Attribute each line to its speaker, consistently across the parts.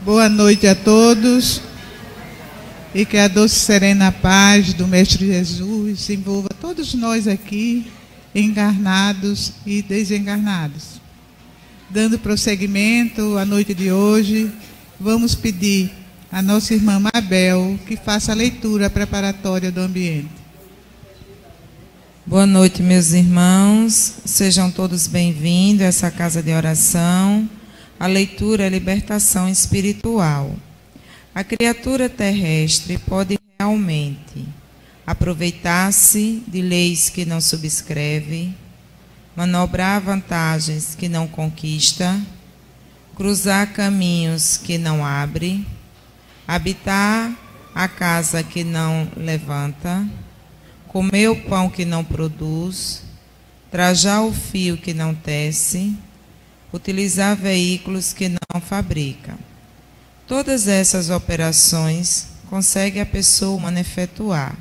Speaker 1: Boa noite a todos e que a doce e serena paz do Mestre Jesus envolva todos nós aqui, encarnados e desencarnados. Dando prosseguimento à noite de hoje, vamos pedir à nossa irmã Mabel que faça a leitura preparatória do ambiente.
Speaker 2: Boa noite, meus irmãos. Sejam todos bem-vindos a essa casa de oração. A leitura é libertação espiritual. A criatura terrestre pode realmente aproveitar-se de leis que não subscreve, manobrar vantagens que não conquista, cruzar caminhos que não abre, habitar a casa que não levanta, comer o pão que não produz, trajar o fio que não tece, utilizar veículos que não fabrica. Todas essas operações consegue a pessoa humana efetuar,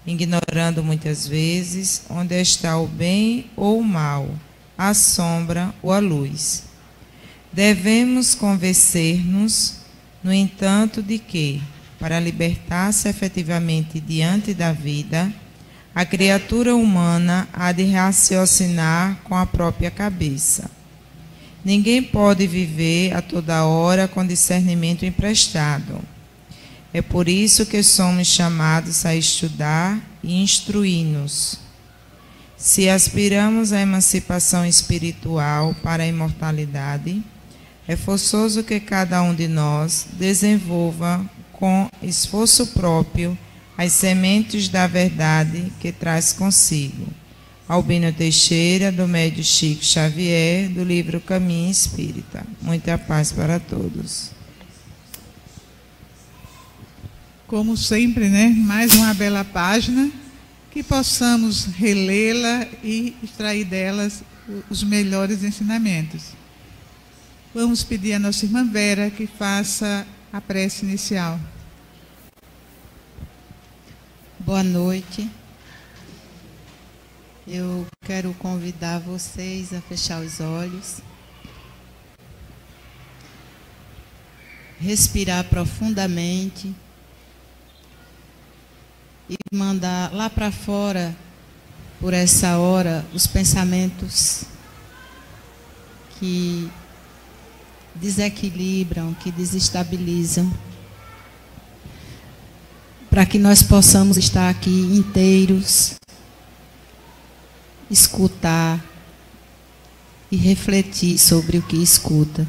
Speaker 2: ignorando muitas vezes onde está o bem ou o mal, a sombra ou a luz. Devemos convencer-nos, no entanto, de que, para libertar-se efetivamente diante da vida, a criatura humana há de raciocinar com a própria cabeça. Ninguém pode viver a toda hora com discernimento emprestado. É por isso que somos chamados a estudar e instruir-nos. Se aspiramos à emancipação espiritual para a imortalidade, é forçoso que cada um de nós desenvolva com esforço próprio as sementes da verdade que traz consigo. Albino Teixeira, do Médio Chico Xavier, do livro Caminho Espírita. Muita paz para todos.
Speaker 1: Como sempre, né? Mais uma bela página, que possamos relê-la e extrair delas os melhores ensinamentos. Vamos pedir à nossa irmã Vera que faça a prece inicial.
Speaker 3: Boa noite. Eu quero convidar vocês a fechar os olhos, respirar profundamente e mandar lá para fora, por essa hora, os pensamentos que desequilibram, que desestabilizam, para que nós possamos estar aqui inteiros, escutar e refletir sobre o que escuta.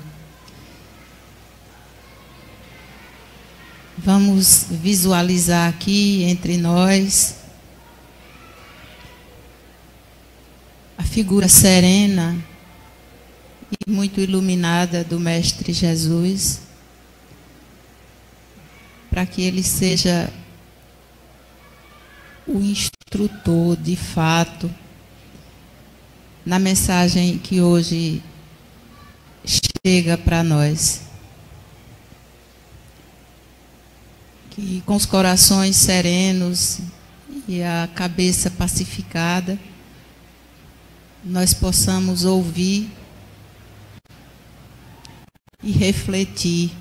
Speaker 3: Vamos visualizar aqui entre nós a figura serena e muito iluminada do Mestre Jesus, para que ele seja o instrutor de fato na mensagem que hoje chega para nós. Que com os corações serenos e a cabeça pacificada, nós possamos ouvir e refletir.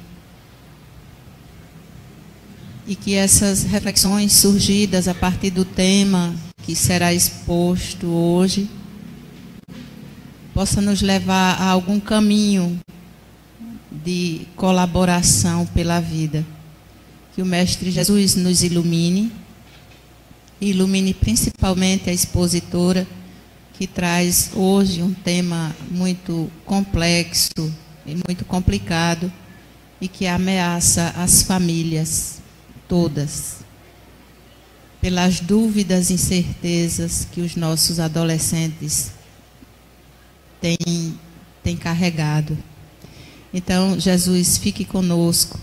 Speaker 3: E que essas reflexões surgidas a partir do tema que será exposto hoje possa nos levar a algum caminho de colaboração pela vida. Que o Mestre Jesus nos ilumine, e ilumine principalmente a expositora, que traz hoje um tema muito complexo e muito complicado, e que ameaça as famílias todas, pelas dúvidas e incertezas que os nossos adolescentes têm carregado. Então, Jesus, fique conosco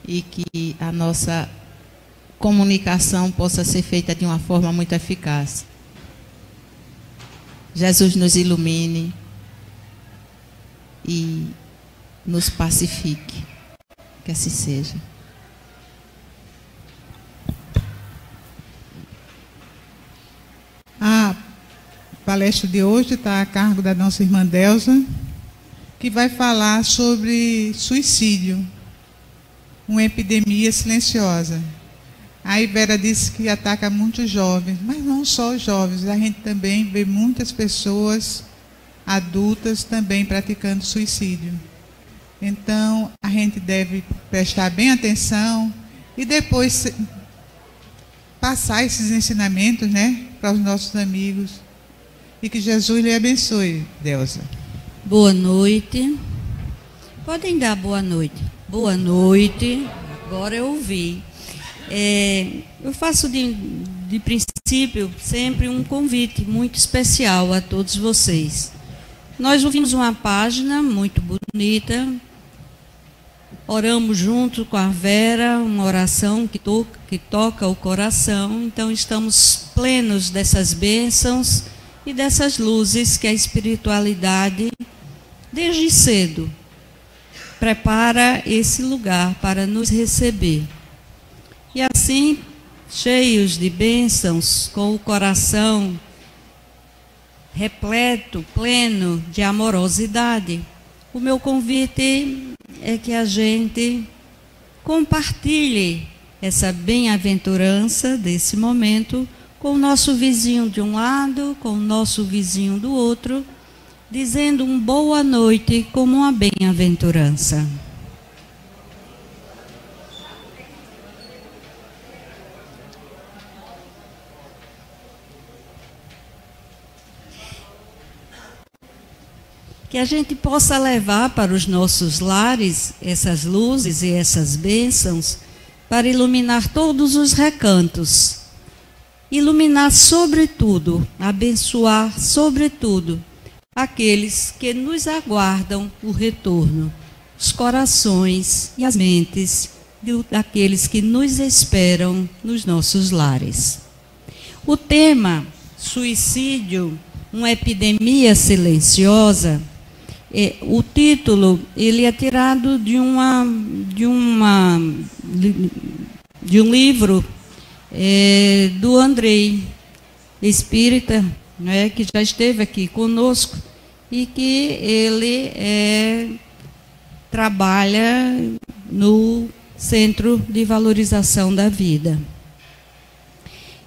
Speaker 3: e que a nossa comunicação possa ser feita de uma forma muito eficaz. Jesus nos ilumine e nos pacifique. Que assim seja. A palestra de hoje está a cargo da nossa irmã Delza,
Speaker 1: que vai falar sobre suicídio, uma epidemia silenciosa. A Vera disse que ataca muitos jovens, mas não só os jovens, a gente também vê muitas pessoas adultas também praticando suicídio. Então, a gente deve prestar bem atenção e depois passar esses ensinamentos, né, para os nossos amigos. E que Jesus lhe abençoe, Deusa.
Speaker 4: Boa noite. Podem dar boa noite. Boa noite. Agora eu ouvi. Eu faço de princípio sempre um convite muito especial a todos vocês. Nós ouvimos uma página muito bonita, oramos junto com a Vera, uma oração que toca o coração, então estamos plenos dessas bênçãos e dessas luzes que a espiritualidade, desde cedo, prepara esse lugar para nos receber. E assim, cheios de bênçãos, com o coração repleto, pleno de amorosidade, o meu convite é que a gente compartilhe essa bem-aventurança desse momento com o nosso vizinho de um lado, com o nosso vizinho do outro, dizendo um boa noite como uma bem-aventurança. Que a gente possa levar para os nossos lares essas luzes e essas bênçãos para iluminar todos os recantos. Iluminar sobretudo, abençoar sobretudo aqueles que nos aguardam o retorno, os corações e as mentes daqueles que nos esperam nos nossos lares. O tema suicídio, uma epidemia silenciosa, o título ele é tirado de um livro do Andrei, espírita, né, que já esteve aqui conosco e que ele trabalha no Centro de Valorização da Vida.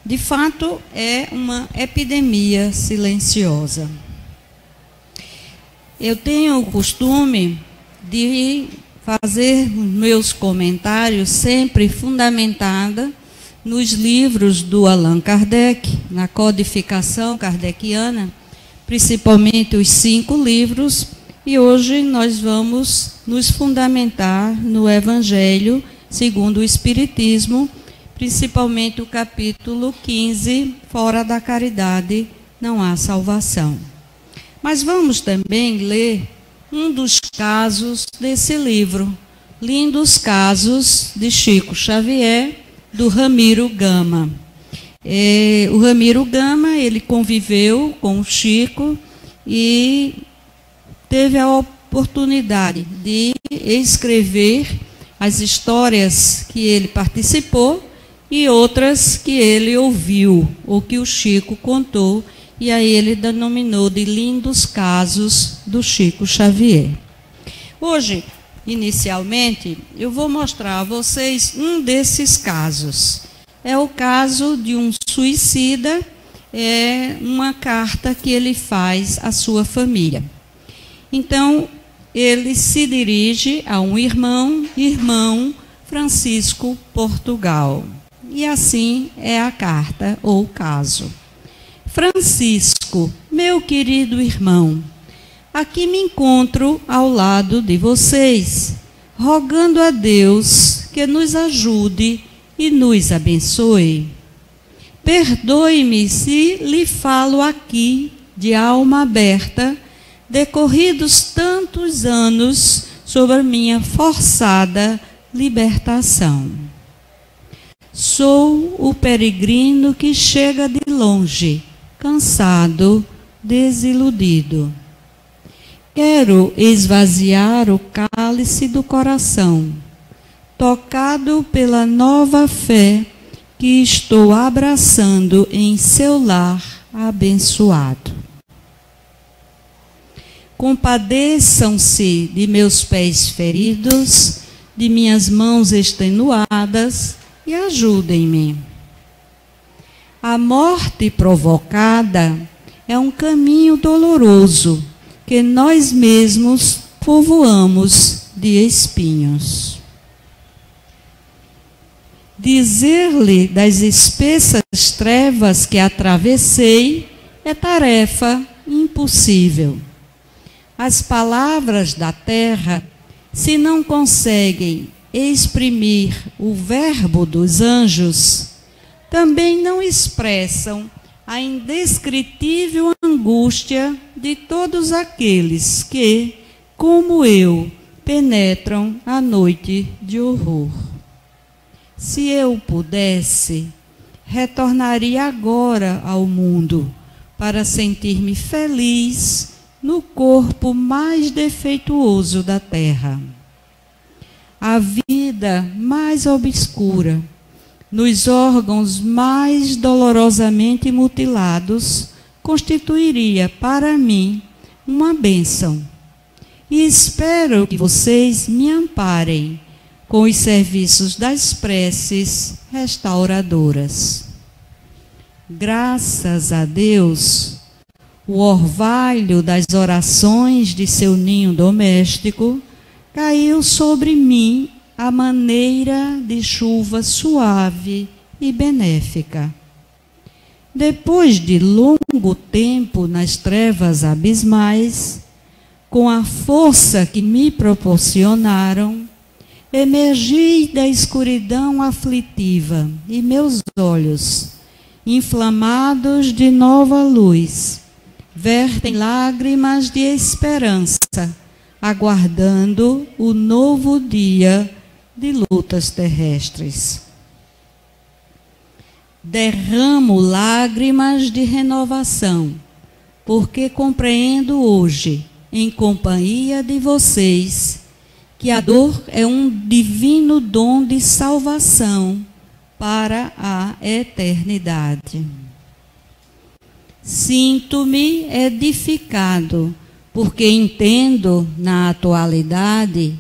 Speaker 4: De fato, é uma epidemia silenciosa. Eu tenho o costume de fazer meus comentários sempre fundamentada nos livros do Allan Kardec, na codificação kardeciana, principalmente os 5 livros, e hoje nós vamos nos fundamentar no Evangelho segundo o Espiritismo, principalmente o capítulo 15, fora da caridade não há salvação. Mas vamos também ler um dos casos desse livro, Lindos Casos de Chico Xavier, do Ramiro Gama. O Ramiro Gama, ele conviveu com o Chico e teve a oportunidade de escrever as histórias que ele participou e outras que ele ouviu, ou que o Chico contou, e aí ele denominou de Lindos Casos do Chico Xavier. Hoje, inicialmente, eu vou mostrar a vocês um desses casos. É o caso de um suicida, uma carta que ele faz à sua família. Então, ele se dirige a um irmão Francisco Portugal. E assim é a carta ou o caso. Francisco, meu querido irmão, aqui me encontro ao lado de vocês, rogando a Deus que nos ajude e nos abençoe. Perdoe-me se lhe falo aqui de alma aberta, decorridos tantos anos sobre a minha forçada libertação. Sou o peregrino que chega de longe, cansado, desiludido. Quero esvaziar o cálice do coração, tocado pela nova fé que estou abraçando em seu lar abençoado. compadeçam-se de meus pés feridos, de minhas mãos extenuadas, e ajudem-me. A morte provocada é um caminho doloroso que nós mesmos povoamos de espinhos. Dizer-lhe das espessas trevas que atravessei é tarefa impossível. As palavras da terra, se não conseguem exprimir o verbo dos anjos, também não expressam a indescritível angústia de todos aqueles que, como eu, penetram a noite de horror. Se eu pudesse, retornaria agora ao mundo para sentir-me feliz no corpo mais defeituoso da terra. A vida mais obscura, nos órgãos mais dolorosamente mutilados, constituiria para mim uma bênção. E espero que vocês me amparem com os serviços das preces restauradoras. Graças a Deus, o orvalho das orações de seu ninho doméstico caiu sobre mim à maneira de chuva suave e benéfica. Depois de longo tempo nas trevas abismais, com a força que me proporcionaram, emergi da escuridão aflitiva e meus olhos, inflamados de nova luz, vertem lágrimas de esperança, aguardando o novo dia de lutas terrestres. Derramo lágrimas de renovação, porque compreendo hoje, em companhia de vocês, que a dor é um divino dom de salvação para a eternidade. Sinto-me edificado, porque entendo, na atualidade,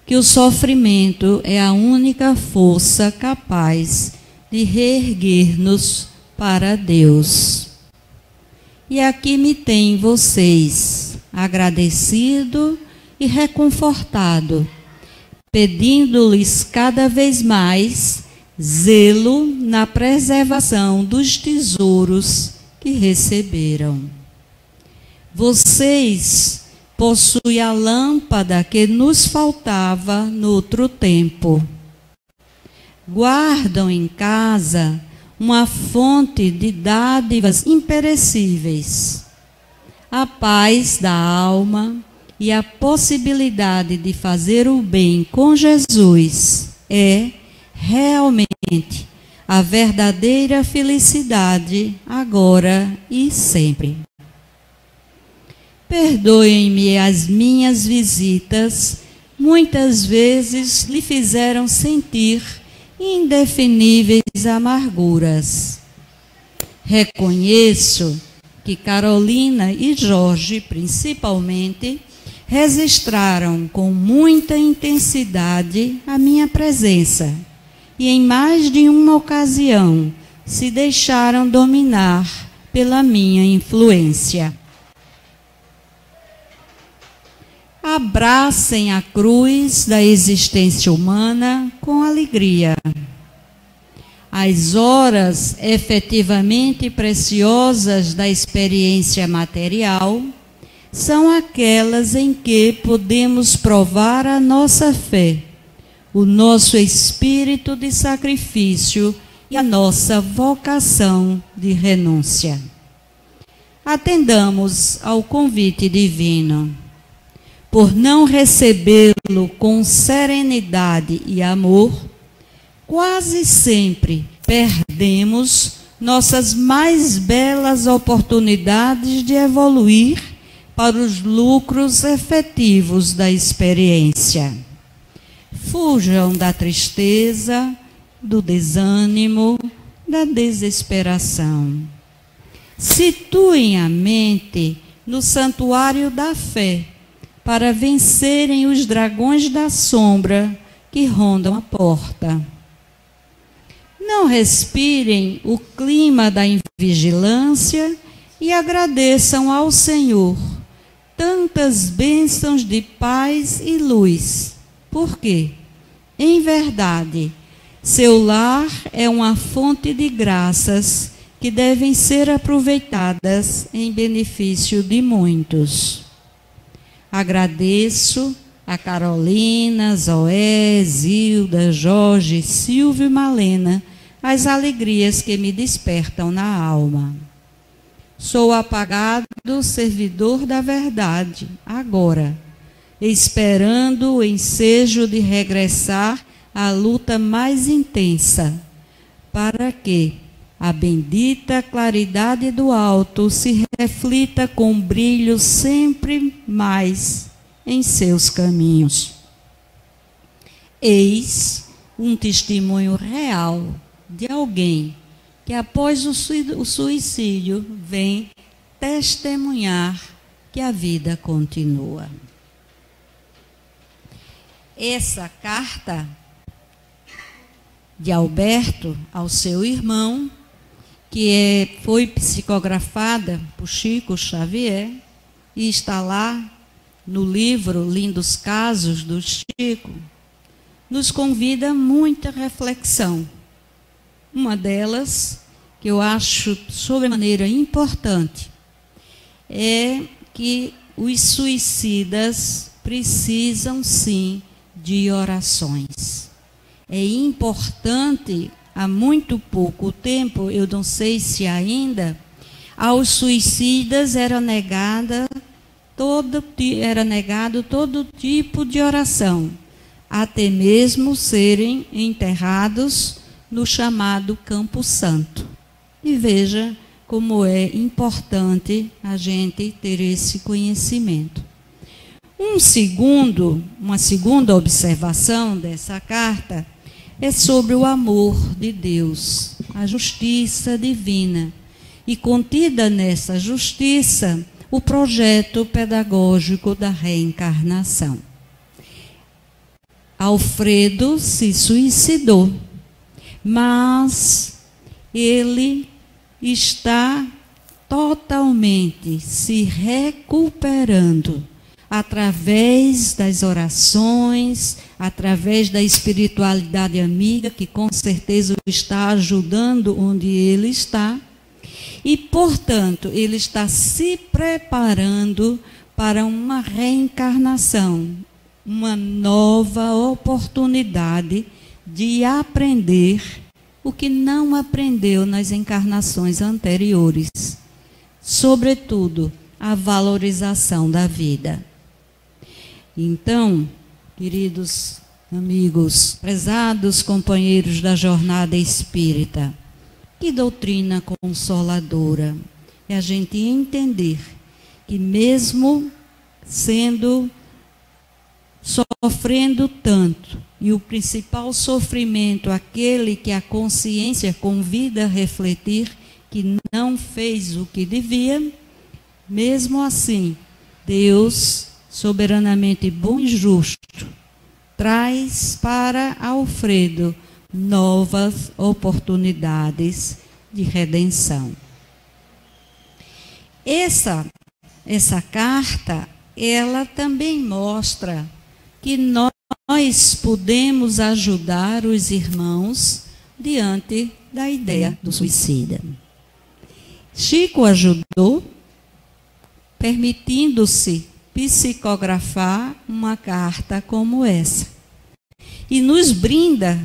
Speaker 4: que o sofrimento é a única força capaz de reerguer-nos para Deus. E aqui me têm vocês, agradecido e reconfortado, pedindo-lhes cada vez mais zelo na preservação dos tesouros que receberam. Vocês possuem a lâmpada que nos faltava no outro tempo. Guardam em casa uma fonte de dádivas imperecíveis, a paz da alma e a possibilidade de fazer o bem com Jesus é realmente a verdadeira felicidade agora e sempre. Perdoem-me as minhas visitas, muitas vezes lhe fizeram sentir indefiníveis amarguras. Reconheço que Carolina e Jorge, principalmente, registraram com muita intensidade a minha presença e em mais de uma ocasião se deixaram dominar pela minha influência. Abracem a cruz da existência humana com alegria. As horas efetivamente preciosas da experiência material são aquelas em que podemos provar a nossa fé, o nosso espírito de sacrifício e a nossa vocação de renúncia. Atendamos ao convite divino. Por não recebê-lo com serenidade e amor, quase sempre perdemos nossas mais belas oportunidades de evoluir para os lucros efetivos da experiência. Fujam da tristeza, do desânimo, da desesperação. Situem a mente no santuário da fé, para vencerem os dragões da sombra que rondam a porta. Não respirem o clima da invigilância e agradeçam ao Senhor tantas bênçãos de paz e luz. Por quê? Em verdade, seu lar é uma fonte de graças que devem ser aproveitadas em benefício de muitos. Agradeço a Carolina, Zoé, Zilda, Jorge, Silvio e Malena as alegrias que me despertam na alma. Sou apagado servidor da verdade, agora, esperando o ensejo de regressar à luta mais intensa, para que a bendita claridade do alto se reflita com brilho sempre mais em seus caminhos. Eis um testemunho real de alguém que após o suicídio vem testemunhar que a vida continua. Essa carta de Alberto ao seu irmão, que foi psicografada por Chico Xavier e está lá no livro Lindos Casos do Chico, nos convida a muita reflexão. Uma delas, que eu acho sobremaneira importante, é que os suicidas precisam sim de orações. É importante, há muito pouco tempo, eu não sei se ainda, aos suicidas era negado todo tipo de oração, até mesmo serem enterrados no chamado Campo Santo. E veja como é importante a gente ter esse conhecimento. Uma segunda observação dessa carta é sobre o amor de Deus, a justiça divina. E contida nessa justiça, o projeto pedagógico da reencarnação. Alfredo se suicidou, mas ele está totalmente se recuperando através das orações, através da espiritualidade amiga, que com certeza o está ajudando onde ele está. E, portanto, ele está se preparando para uma reencarnação, uma nova oportunidade de aprender o que não aprendeu nas encarnações anteriores, sobretudo a valorização da vida. Então, queridos amigos, prezados companheiros da jornada espírita, que doutrina consoladora é a gente entender que mesmo sofrendo tanto, e o principal sofrimento, aquele que a consciência convida a refletir que não fez o que devia, mesmo assim, Deus, soberanamente bom e justo, traz para Alfredo novas oportunidades de redenção. Essa carta, ela também mostra que nós podemos ajudar os irmãos diante da ideia do suicida. Chico ajudou, permitindo-se psicografar uma carta como essa. E nos brinda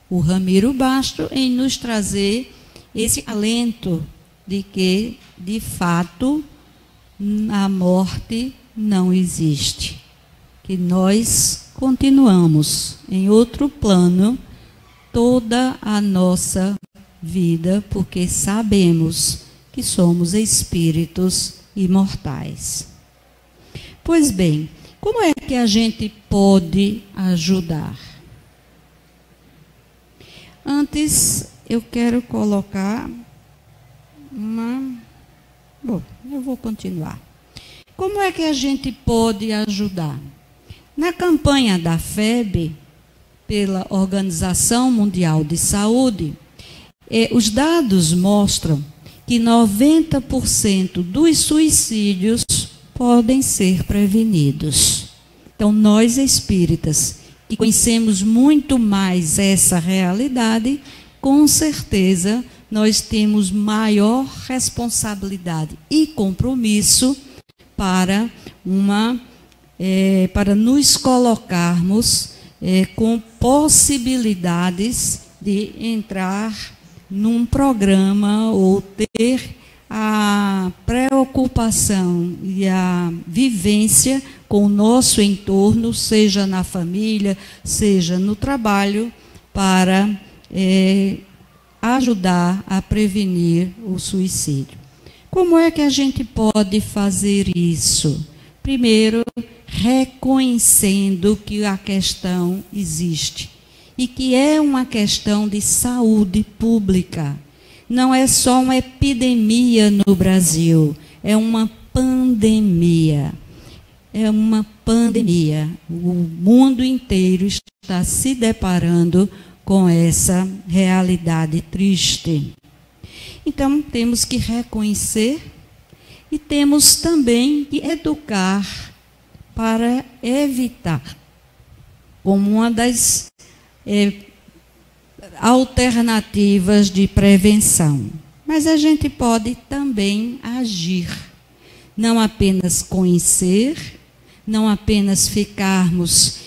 Speaker 4: o Ramiro Basto em nos trazer esse alento de que, de fato, a morte não existe. Que nós continuamos em outro plano toda a nossa vida, porque sabemos que somos espíritos imortais. Pois bem, como é que a gente pode ajudar? Antes, eu quero colocar Bom, eu vou continuar. Como é que a gente pode ajudar? Na campanha da FEB, pela Organização Mundial de Saúde, os dados mostram que 90% dos suicídios podem ser prevenidos. Então, nós espíritas, que conhecemos muito mais essa realidade, com certeza nós temos maior responsabilidade e compromisso para nos colocarmos com possibilidades de entrar num programa ou ter a preocupação e a vivência com o nosso entorno, seja na família, seja no trabalho, para ajudar a prevenir o suicídio. Como é que a gente pode fazer isso? Primeiro, reconhecendo que a questão existe e que é uma questão de saúde pública. Não é só uma epidemia no Brasil, é uma pandemia. É uma pandemia. O mundo inteiro está se deparando com essa realidade triste. Então, temos que reconhecer e temos também que educar para evitar, como uma das alternativas de prevenção. Mas a gente pode também agir, não apenas conhecer, não apenas ficarmos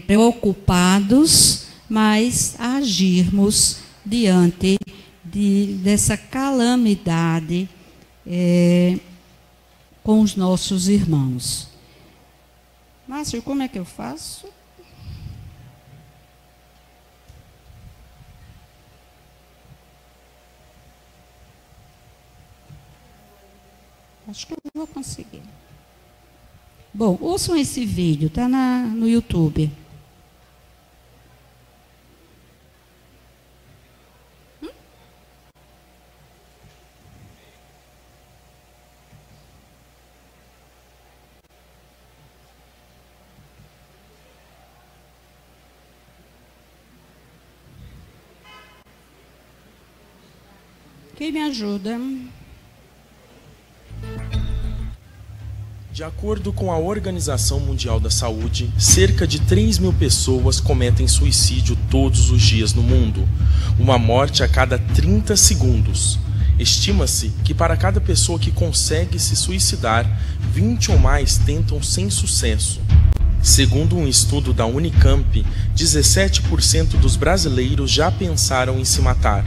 Speaker 4: preocupados, mas agirmos diante dessa calamidade com os nossos irmãos. Márcio, como é que eu faço? Acho que eu vou conseguir. Bom, ouçam esse vídeo, está no YouTube. Quem me ajuda?
Speaker 5: De acordo com a Organização Mundial da Saúde, cerca de 3.000 pessoas cometem suicídio todos os dias no mundo, uma morte a cada 30 segundos. Estima-se que para cada pessoa que consegue se suicidar, 20 ou mais tentam sem sucesso. Segundo um estudo da Unicamp, 17% dos brasileiros já pensaram em se matar.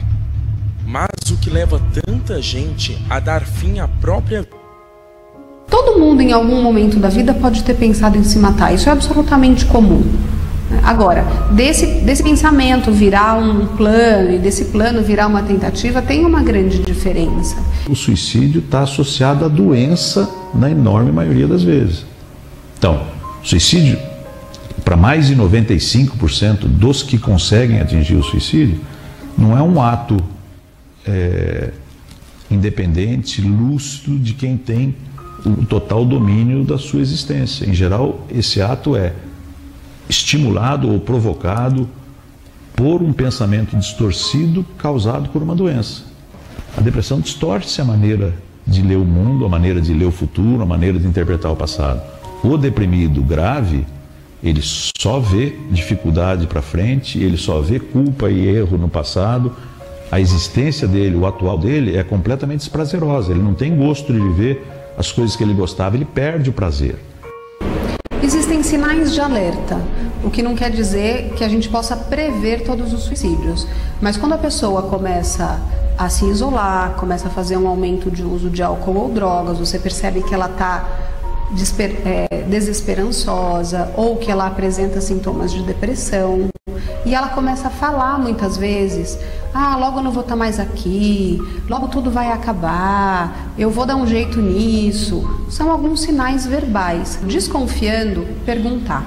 Speaker 5: Mas o que leva tanta gente a dar fim à própria vida?
Speaker 6: Todo mundo em algum momento da vida pode ter pensado em se matar, isso é absolutamente comum. Agora, desse pensamento virar um plano e desse plano virar uma tentativa, tem uma grande diferença.
Speaker 7: O suicídio está associado à doença na enorme maioria das vezes. Então, suicídio, para mais de 95% dos que conseguem atingir o suicídio, não é um ato independente, lúcido de quem tem o total domínio da sua existência. Em geral, esse ato é estimulado ou provocado por um pensamento distorcido causado por uma doença. A depressão distorce a maneira de ler o mundo, a maneira de ler o futuro, a maneira de interpretar o passado. O deprimido grave, ele só vê dificuldade para frente, ele só vê culpa e erro no passado. A existência dele, o atual dele, é completamente desprazerosa. Ele não tem gosto de viver as coisas que ele gostava, ele perde o prazer.
Speaker 6: Existem sinais de alerta, o que não quer dizer que a gente possa prever todos os suicídios. Mas quando a pessoa começa a se isolar, começa a fazer um aumento de uso de álcool ou drogas, você percebe que ela está desesperançosa ou que ela apresenta sintomas de depressão. E ela começa a falar muitas vezes: logo eu não vou estar mais aqui, logo tudo vai acabar, eu vou dar um jeito nisso. São alguns sinais verbais. Desconfiando, perguntar.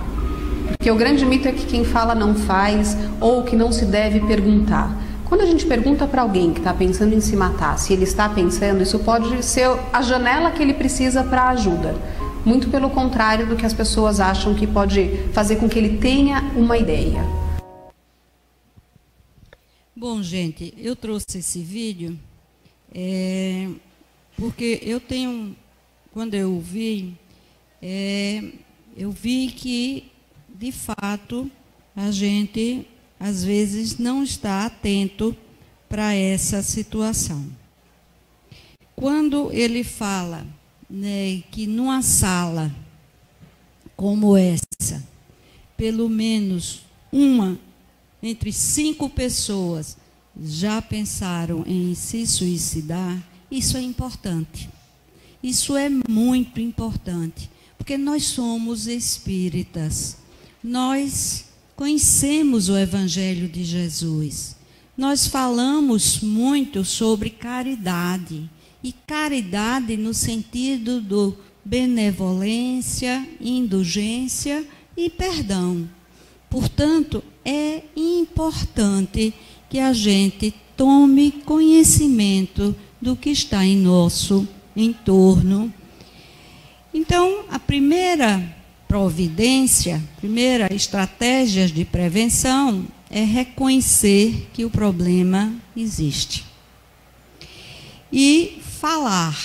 Speaker 6: Porque o grande mito é que quem fala não faz, ou que não se deve perguntar. Quando a gente pergunta para alguém que está pensando em se matar, se ele está pensando, isso pode ser a janela que ele precisa para ajuda. Muito pelo contrário do que as pessoas acham que pode fazer com que ele tenha uma ideia.
Speaker 4: Bom, gente, eu trouxe esse vídeo porque eu tenho, quando eu vi que, de fato, a gente, às vezes, não está atento para essa situação. Quando ele fala, né, que numa sala como essa, pelo menos entre 5 pessoas já pensaram em se suicidar, isso é importante. Isso é muito importante, porque nós somos espíritas. Nós conhecemos o Evangelho de Jesus. Nós falamos muito sobre caridade. E caridade no sentido do benevolência, indulgência e perdão. Portanto, é importante que a gente tome conhecimento do que está em nosso entorno. Então, a primeira providência, primeira estratégia de prevenção é reconhecer que o problema existe. E falar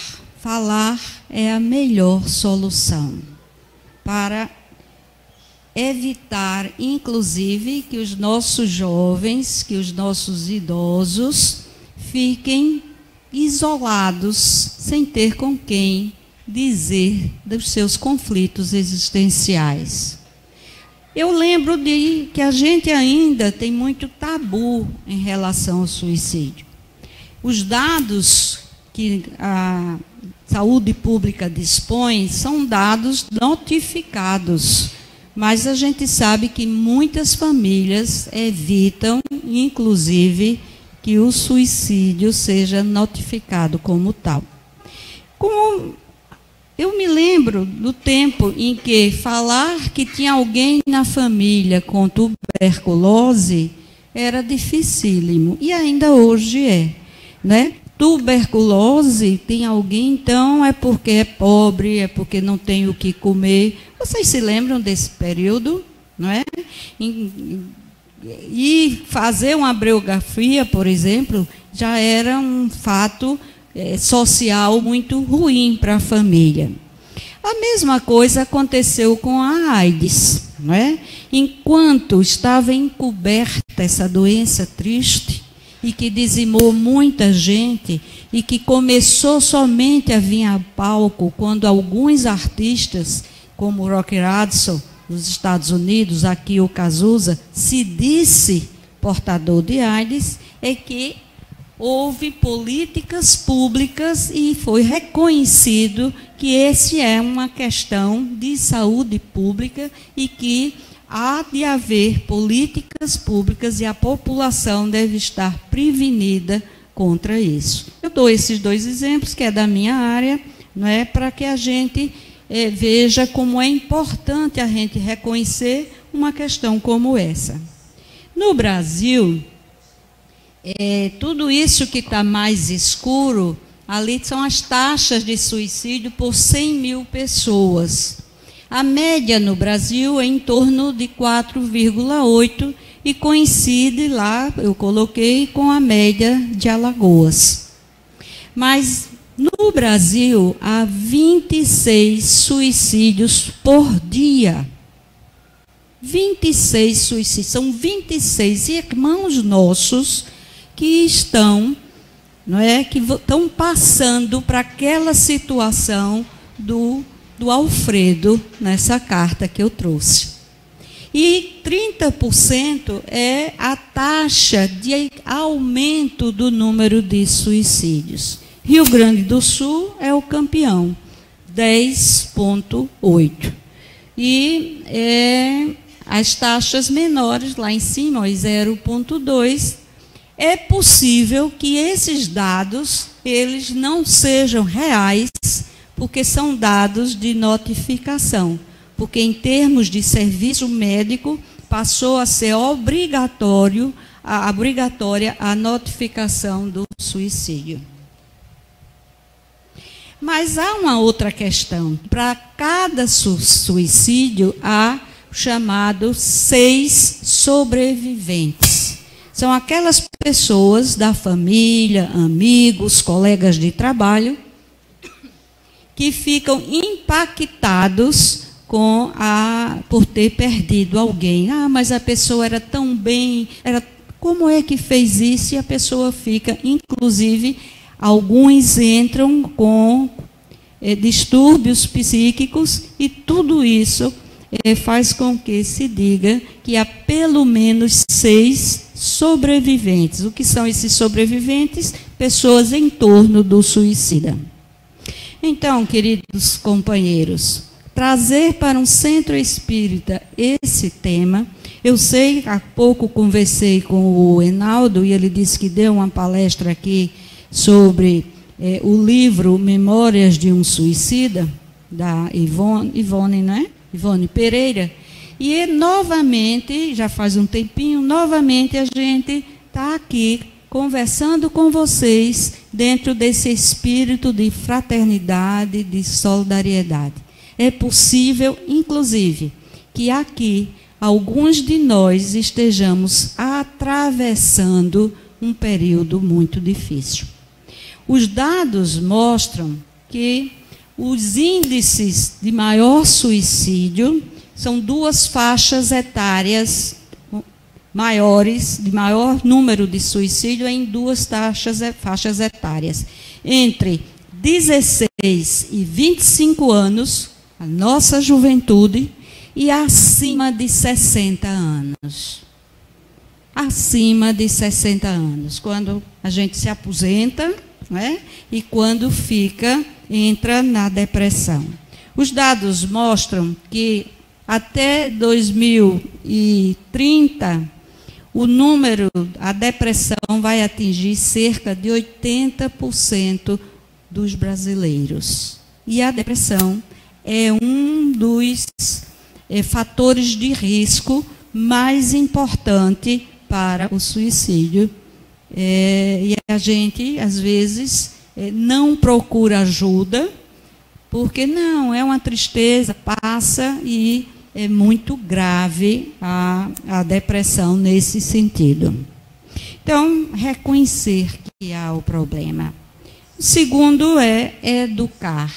Speaker 4: é a melhor solução para evitar, inclusive, que os nossos jovens, que os nossos idosos fiquem isolados, sem ter com quem dizer dos seus conflitos existenciais. Eu lembro que a gente ainda tem muito tabu em relação ao suicídio. Os dados que a saúde pública dispõe são dados notificados, mas a gente sabe que muitas famílias evitam, inclusive, que o suicídio seja notificado como tal. Eu me lembro do tempo em que falar que tinha alguém na família com tuberculose era dificílimo, e ainda hoje é, né? Tuberculose, tem alguém, então é porque é pobre, é porque não tem o que comer. Vocês se lembram desse período, não é? E fazer uma biografia, por exemplo, já era um fato social muito ruim para a família. A mesma coisa aconteceu com a AIDS, não é? Enquanto estava encoberta essa doença triste, e que dizimou muita gente, e que começou somente a vir a palco quando alguns artistas, como Rock Hudson, dos Estados Unidos, aqui o Cazuza, se disse portador de AIDS, é que houve políticas públicas e foi reconhecido que esse é uma questão de saúde pública e que há de haver políticas públicas e a população deve estar prevenida contra isso. Eu dou esses 2 exemplos, que é da minha área, não é, para que a gente veja como é importante a gente reconhecer uma questão como essa. No Brasil, tudo isso que está mais escuro, ali são as taxas de suicídio por 100 mil pessoas. A média no Brasil é em torno de 4,8 e coincide lá, eu coloquei, com a média de Alagoas. Mas no Brasil há 26 suicídios por dia. 26 suicídios, são 26 irmãos nossos que estão, não é, que estão passando para aquela situação do Alfredo, nessa carta que eu trouxe. E 30% é a taxa de aumento do número de suicídios. Rio Grande do Sul é o campeão, 10,8%. E as taxas menores, lá em cima, 0,2%, é possível que esses dados eles não sejam reais, porque são dados de notificação, porque em termos de serviço médico passou a ser obrigatório obrigatória a notificação do suicídio. Mas há uma outra questão. Para cada suicídio, há chamado 6 sobreviventes. São aquelas pessoas da família, amigos, colegas de trabalho, que ficam impactados por ter perdido alguém. Ah, mas a pessoa era tão bem, como é que fez isso? E a pessoa fica, inclusive, alguns entram com distúrbios psíquicos, e tudo isso faz com que se diga que há pelo menos 6 sobreviventes. O que são esses sobreviventes? Pessoas em torno do suicida. Então, queridos companheiros, trazer para um centro espírita esse tema, eu sei, há pouco conversei com o Enaldo, e ele disse que deu uma palestra aqui sobre o livro Memórias de um Suicida, da Ivone, né? Ivone Pereira. E novamente, já faz um tempinho, novamente a gente está aqui conversando com vocês dentro desse espírito de fraternidade, de solidariedade. É possível, inclusive, que aqui alguns de nós estejamos atravessando um período muito difícil. Os dados mostram que os índices de maior suicídio são 2 faixas etárias maiores, de maior número de suicídio em 2 faixas etárias. Entre 16 e 25 anos, a nossa juventude, e acima de 60 anos. Acima de 60 anos, quando a gente se aposenta, né? E quando entra na depressão. Os dados mostram que até 2030, a depressão vai atingir cerca de 80% dos brasileiros. E a depressão é um dos fatores de risco mais importante para o suicídio. E a gente, às vezes, não procura ajuda, porque não, é uma tristeza, passa, e é muito grave a depressão nesse sentido. Então, reconhecer que há o problema. O segundo é educar.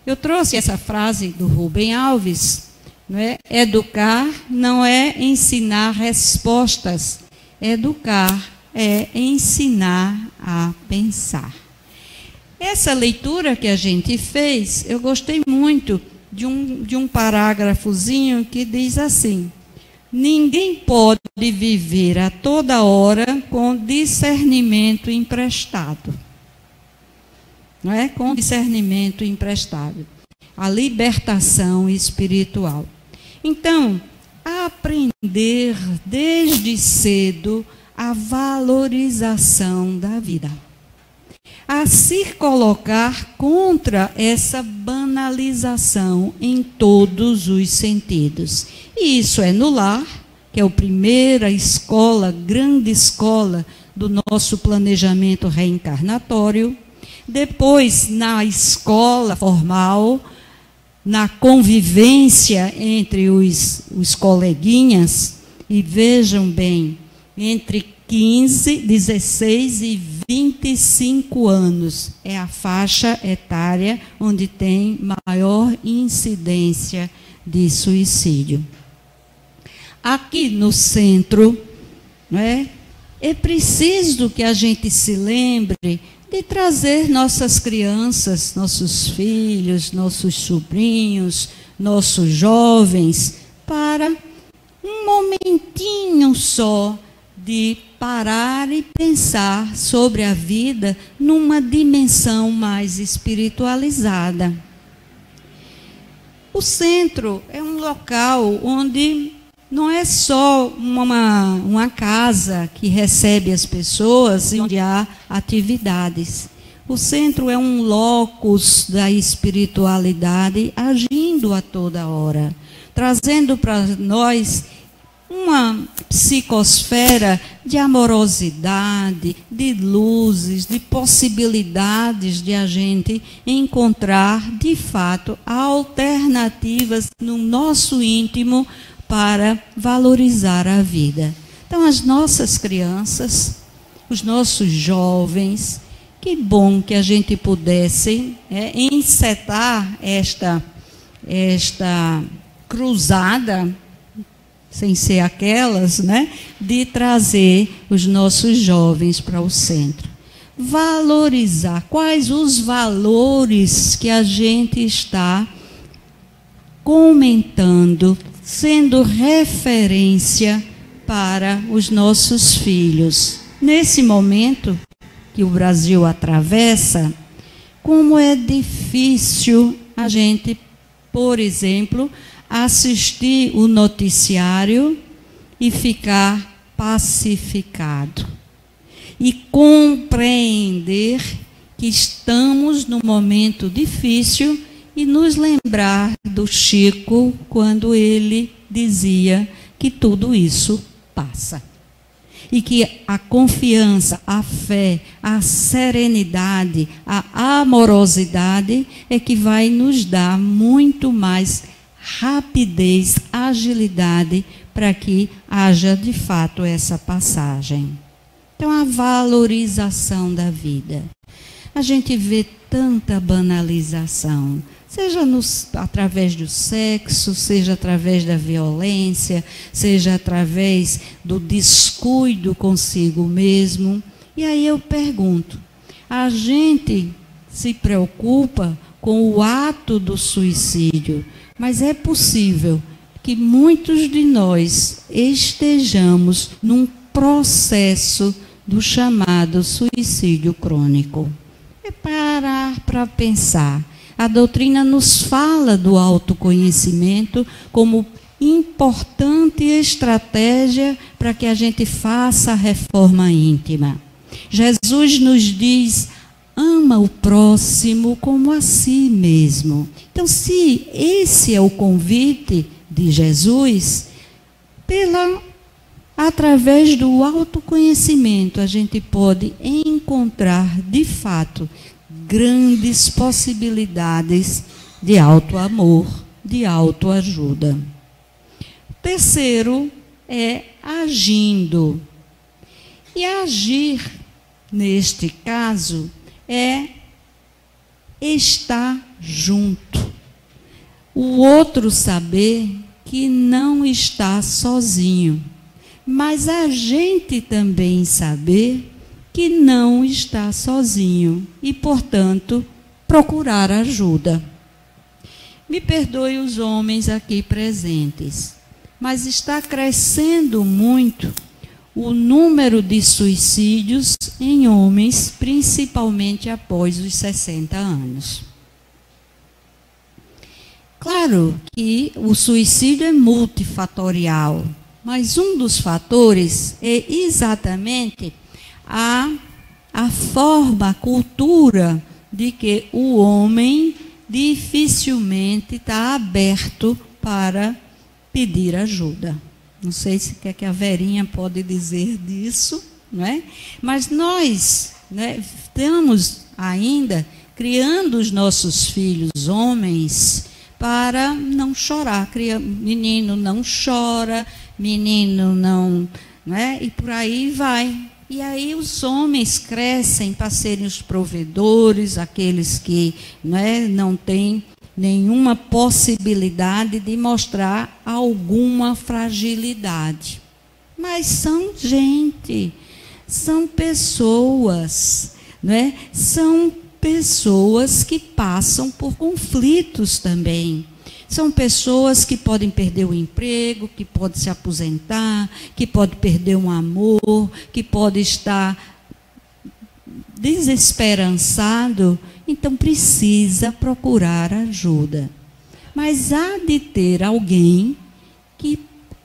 Speaker 4: Eu trouxe essa frase do Rubem Alves, não é? Educar não é ensinar respostas, educar é ensinar a pensar. Essa leitura que a gente fez, eu gostei muito de um parágrafozinho que diz assim: ninguém pode viver a toda hora com discernimento emprestado. Não é? Com discernimento emprestado. A libertação espiritual. Então, aprender desde cedo a valorização da vida. A se colocar contra essa banalização em todos os sentidos. E isso é no lar, que é a primeira escola, grande escola do nosso planejamento reencarnatório. Depois, na escola formal, na convivência entre os coleguinhas, e vejam bem, entre 15, 16 e 25 anos é a faixa etária onde tem maior incidência de suicídio. Aqui no centro, não é? É preciso que a gente se lembre de trazer nossas crianças, nossos filhos, nossos sobrinhos, nossos jovens, para um momentinho só de parar e pensar sobre a vida numa dimensão mais espiritualizada. O centro é um local onde não é só uma casa que recebe as pessoas e onde há atividades. O centro é um locus da espiritualidade agindo a toda hora, trazendo para nós uma psicosfera de amorosidade, de luzes, de possibilidades de a gente encontrar, de fato, alternativas no nosso íntimo para valorizar a vida. Então, as nossas crianças, os nossos jovens, que bom que a gente pudesse encetar esta cruzada, sem ser aquelas, né, de trazer os nossos jovens para o centro. Valorizar quais os valores que a gente está comentando, sendo referência para os nossos filhos. Nesse momento que o Brasil atravessa, como é difícil a gente, por exemplo, assistir o noticiário e ficar pacificado. E compreender que estamos num momento difícil e nos lembrar do Chico quando ele dizia que tudo isso passa. E que a confiança, a fé, a serenidade, a amorosidade é que vai nos dar muito mais rapidez, agilidade para que haja de fato essa passagem. Então, a valorização da vida. A gente vê tanta banalização, seja através do sexo, seja através da violência, seja através do descuido consigo mesmo. E aí eu pergunto, a gente se preocupa com o ato do suicídio, mas é possível que muitos de nós estejamos num processo do chamado suicídio crônico. É parar para pensar. A doutrina nos fala do autoconhecimento como importante estratégia para que a gente faça a reforma íntima. Jesus nos diz: ama o próximo como a si mesmo. Então, se esse é o convite de Jesus, através do autoconhecimento, a gente pode encontrar, de fato, grandes possibilidades de autoamor, de autoajuda. O terceiro é agindo. E agir, neste caso, é estar junto. O outro saber que não está sozinho. Mas a gente também saber que não está sozinho e, portanto, procurar ajuda. Me perdoe os homens aqui presentes, mas está crescendo muito o número de suicídios em homens, principalmente após os 60 anos. Claro que o suicídio é multifatorial, mas um dos fatores é exatamente a forma, a cultura de que o homem dificilmente está aberto para pedir ajuda. Não sei se o que a Verinha pode dizer disso, não é? Mas nós, né, estamos ainda criando os nossos filhos homens para não chorar. Menino não chora, menino não, né? E por aí vai. E aí os homens crescem para serem os provedores, aqueles que, né, não têm nenhuma possibilidade de mostrar alguma fragilidade. Mas são gente, são pessoas, né? São pessoas que passam por conflitos também. São pessoas que podem perder o emprego, que podem se aposentar, que podem perder um amor, que podem estar desesperançado. Então precisa procurar ajuda. Mas há de ter alguém que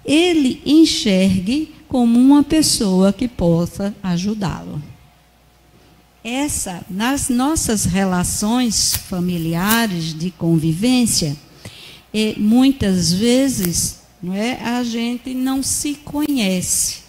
Speaker 4: ele enxergue como uma pessoa que possa ajudá-lo. Nas nossas relações familiares de convivência, muitas vezes não é? A gente não se conhece.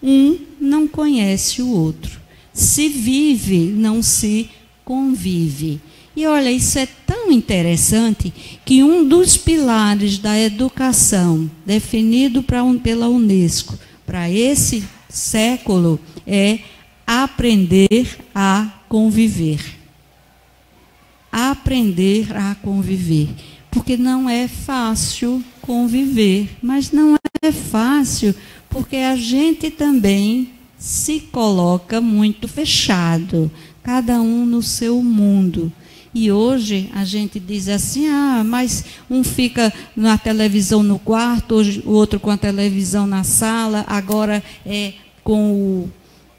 Speaker 4: Um não conhece o outro. Se vive, não se convive. E olha, isso é tão interessante que um dos pilares da educação definido pela Unesco para esse século é aprender a conviver. Aprender a conviver. Porque não é fácil conviver, mas não é fácil porque a gente também se coloca muito fechado, cada um no seu mundo. E hoje a gente diz assim, mas um fica na televisão no quarto, hoje o outro com a televisão na sala, agora é com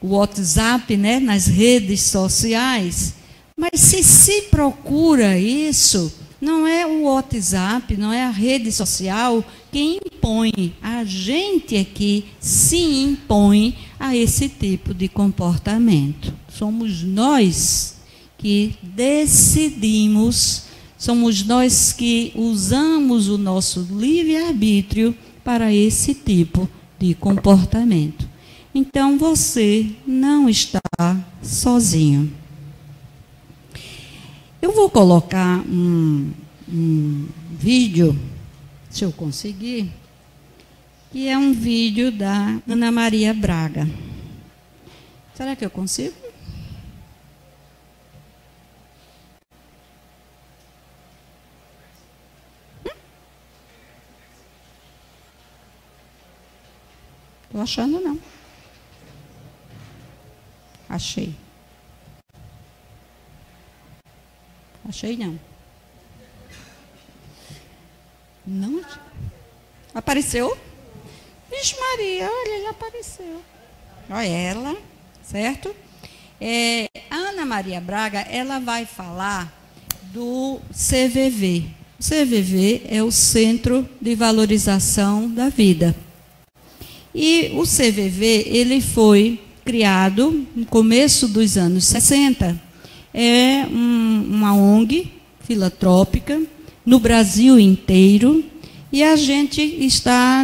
Speaker 4: o WhatsApp, né, nas redes sociais. Mas se procura isso, não é o WhatsApp, não é a rede social que impõe. A gente aqui se impõe a esse tipo de comportamento. Somos nós que decidimos, somos nós que usamos o nosso livre-arbítrio para esse tipo de comportamento. Então, você não está sozinho. Eu vou colocar um vídeo, se eu conseguir, que é um vídeo da Ana Maria Braga. Será que eu consigo? Estou achando não. Achei. Achei não. Não achei. Apareceu? Vixe Maria, olha, ele apareceu. Olha ela, certo? A Ana Maria Braga, ela vai falar do CVV. O CVV é o Centro de Valorização da Vida. E o CVV, ele foi criado no começo dos anos 60. É uma ONG filantrópica no Brasil inteiro. E a gente está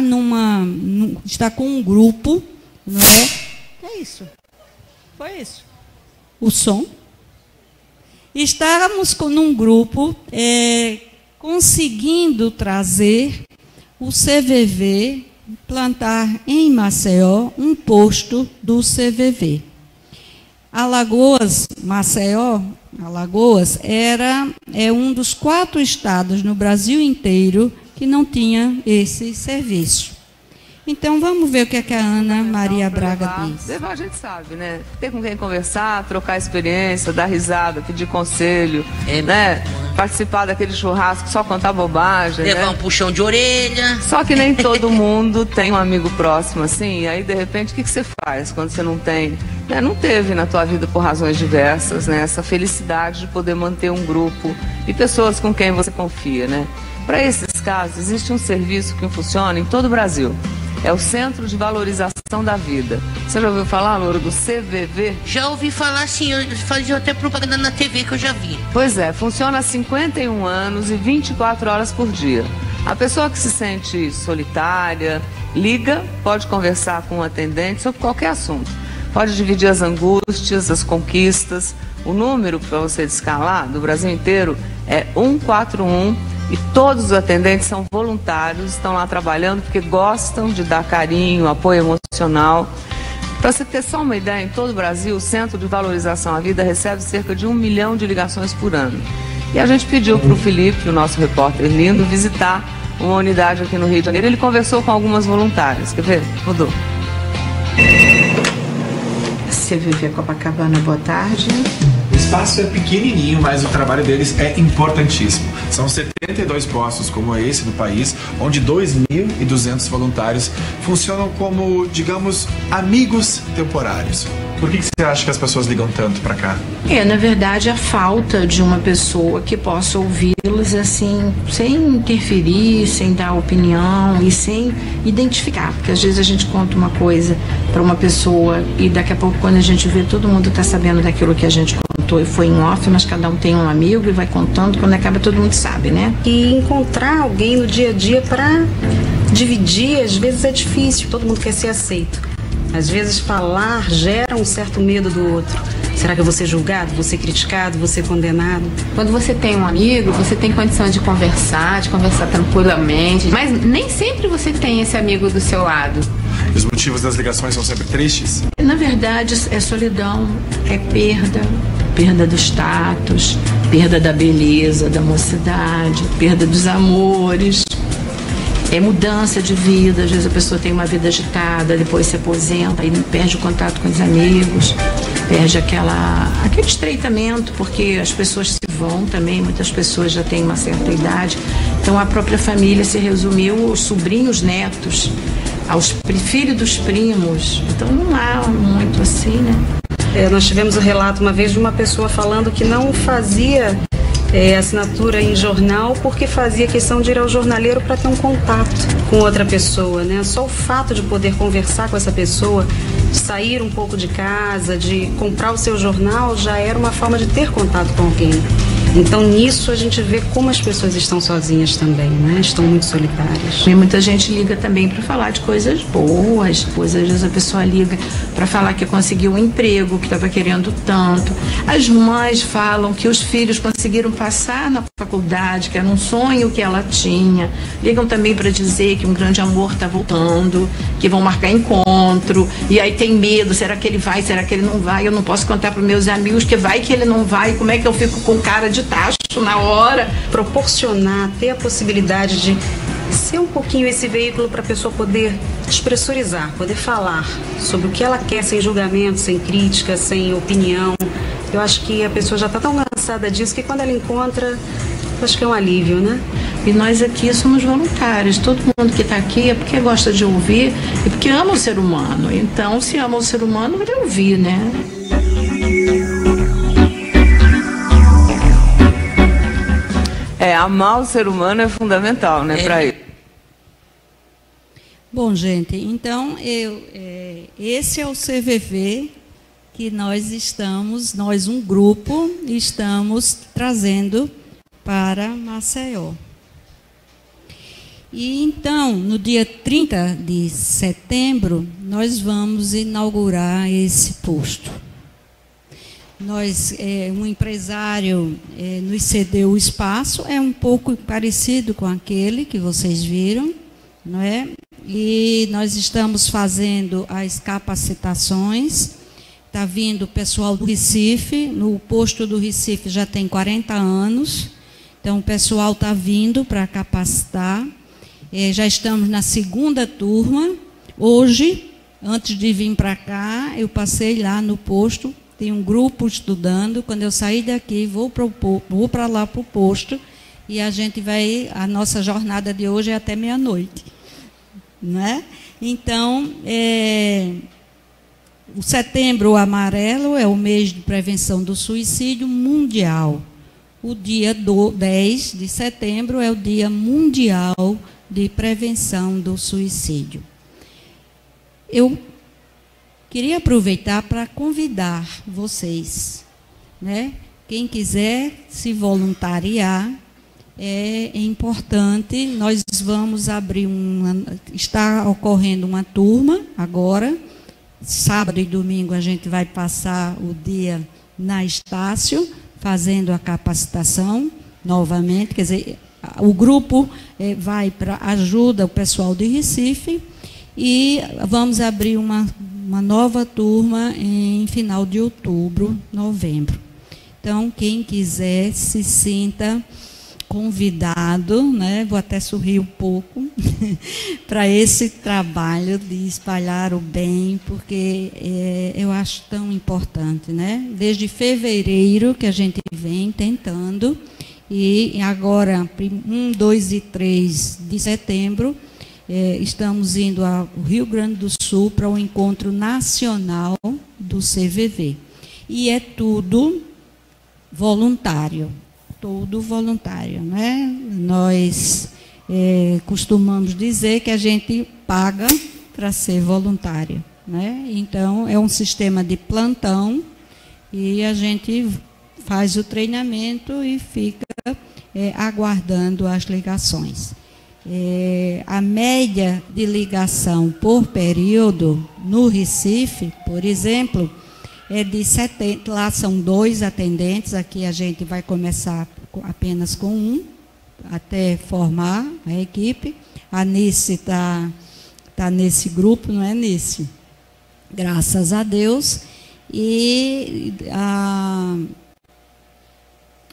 Speaker 4: com um grupo, não é? É isso. Foi isso. O som. Estávamos num grupo conseguindo trazer o CVV, plantar em Maceió um posto do CVV. Alagoas, Maceió, Alagoas, é um dos 4 estados no Brasil inteiro que não tinha esse serviço. Então, vamos ver o que a Ana Maria Braga diz.
Speaker 8: A gente sabe, né? Ter com quem conversar, trocar experiência, dar risada, pedir conselho, né? Participar daquele churrasco, só contar bobagem,
Speaker 9: levar um puxão de orelha.
Speaker 8: Só que nem todo mundo tem um amigo próximo assim, e aí, de repente, o que você faz quando você não tem? Não teve na tua vida, por razões diversas, né? Essa felicidade de poder manter um grupo e pessoas com quem você confia, né? Para esses casos, existe um serviço que funciona em todo o Brasil. É o Centro de Valorização da Vida. Você já ouviu falar, Louro, do CVV?
Speaker 9: Já ouvi falar, sim. Eu fazia até propaganda na TV que eu já vi.
Speaker 8: Pois é, funciona há 51 anos e 24 horas por dia. A pessoa que se sente solitária, liga, pode conversar com um atendente sobre qualquer assunto. Pode dividir as angústias, as conquistas. O número para você descalar do Brasil inteiro é 141. E todos os atendentes são voluntários, estão lá trabalhando porque gostam de dar carinho, apoio emocional. Para você ter só uma ideia, em todo o Brasil, o Centro de Valorização à Vida recebe cerca de 1 milhão de ligações por ano. E a gente pediu para o Felipe, o nosso repórter lindo, visitar uma unidade aqui no Rio de Janeiro. Ele conversou com algumas voluntárias. Quer ver? Mudou.
Speaker 10: CVV Copacabana, boa tarde.
Speaker 11: O espaço é pequenininho, mas o trabalho deles é importantíssimo. São 72 postos como esse no país, onde 2.200 voluntários funcionam como, digamos, amigos temporários. Por que você acha que as pessoas ligam tanto para cá?
Speaker 10: Na verdade, a falta de uma pessoa que possa ouvi-los assim, sem interferir, sem dar opinião e sem identificar. Porque às vezes a gente conta uma coisa para uma pessoa e daqui a pouco, quando a gente vê, todo mundo está sabendo daquilo que a gente contou. foi em off, mas cada um tem um amigo e vai contando, quando acaba todo mundo sabe, né?
Speaker 12: E encontrar alguém no dia a dia para dividir, às vezes é difícil, todo mundo quer ser aceito. Às vezes falar gera um certo medo do outro. Será que eu vou ser julgado, vou ser criticado, vou ser condenado?
Speaker 13: Quando você tem um amigo, você tem condição de conversar tranquilamente, mas nem sempre você tem esse amigo do seu lado.
Speaker 11: Os motivos das ligações são sempre tristes?
Speaker 10: Na verdade, é solidão, é perda do status, perda da beleza, da mocidade, perda dos amores. É mudança de vida, às vezes a pessoa tem uma vida agitada, depois se aposenta, aí perde o contato com os amigos, perde aquele estreitamento, porque as pessoas se vão também, muitas pessoas já têm uma certa idade. Então a própria família se resumiu aos sobrinhos, netos, aos filhos dos primos. Então não há muito assim, né?
Speaker 12: Nós tivemos um relato uma vez de uma pessoa falando que não fazia assinatura em jornal porque fazia questão de ir ao jornaleiro para ter um contato com outra pessoa, né? Só o fato de poder conversar com essa pessoa, de sair um pouco de casa, de comprar o seu jornal, já era uma forma de ter contato com alguém. Então nisso a gente vê como as pessoas estão sozinhas também, né? Estão muito solitárias.
Speaker 10: E muita gente liga também para falar de coisas boas, às vezes a pessoa liga para falar que conseguiu um emprego, que estava querendo tanto. As mães falam que os filhos conseguiram passar na faculdade, que era um sonho que ela tinha. Ligam também para dizer que um grande amor está voltando, que vão marcar encontro, e aí tem medo, será que ele vai, será que ele não vai? Eu não posso contar para meus amigos que vai que ele não vai, como é que eu fico com cara de tacho na hora?
Speaker 12: Proporcionar, ter a possibilidade de ser um pouquinho esse veículo para a pessoa poder despressurizar, poder falar sobre o que ela quer, sem julgamento, sem crítica, sem opinião. Eu acho que a pessoa já está tão cansada disso que quando ela encontra, eu acho que é um alívio, né?
Speaker 10: E nós aqui somos voluntários. Todo mundo que está aqui é porque gosta de ouvir e porque ama o ser humano. Então, se ama o ser humano, vai ouvir, né?
Speaker 8: Amar o ser humano é fundamental, né, para ele.
Speaker 4: Bom, gente, então, esse é o CVV que nós um grupo, estamos trazendo para Maceió. E então, no dia 30 de setembro, nós vamos inaugurar esse posto. Um empresário nos cedeu o espaço, é um pouco parecido com aquele que vocês viram, não é? E nós estamos fazendo as capacitações. Está vindo o pessoal do Recife, no posto do Recife já tem 40 anos, então o pessoal está vindo para capacitar. Já estamos na segunda turma. Hoje, antes de vir para cá, eu passei lá no posto, tem um grupo estudando. Quando eu sair daqui, vou para lá para o posto, e a nossa jornada de hoje é até meia-noite, né? Então, o Setembro Amarelo é o mês de prevenção do suicídio mundial. O dia 10 de setembro é o Dia Mundial de Prevenção do Suicídio. Eu queria aproveitar para convidar vocês, né? Quem quiser se voluntariar, é importante. Nós vamos abrir está ocorrendo uma turma agora. Sábado e domingo a gente vai passar o dia na Estácio, fazendo a capacitação novamente. Quer dizer, o grupo ajuda o pessoal de Recife, e vamos abrir uma nova turma em final de outubro, novembro. Então, quem quiser, se sinta convidado, né? Vou até sorrir um pouco para esse trabalho de espalhar o bem, porque eu acho tão importante, né? Desde fevereiro que a gente vem tentando, e agora 1, 2 e 3 de setembro estamos indo ao Rio Grande do Sul para o encontro nacional do CVV, e é tudo voluntário. Tudo voluntário, né? Nós costumamos dizer que a gente paga para ser voluntário, né? Então, é um sistema de plantão, e a gente faz o treinamento e fica aguardando as ligações. A média de ligação por período no Recife, por exemplo, é de 70, lá são 2 atendentes, aqui a gente vai começar apenas com 1, até formar a equipe. A Nice está nesse grupo, não é, Nice? Graças a Deus. E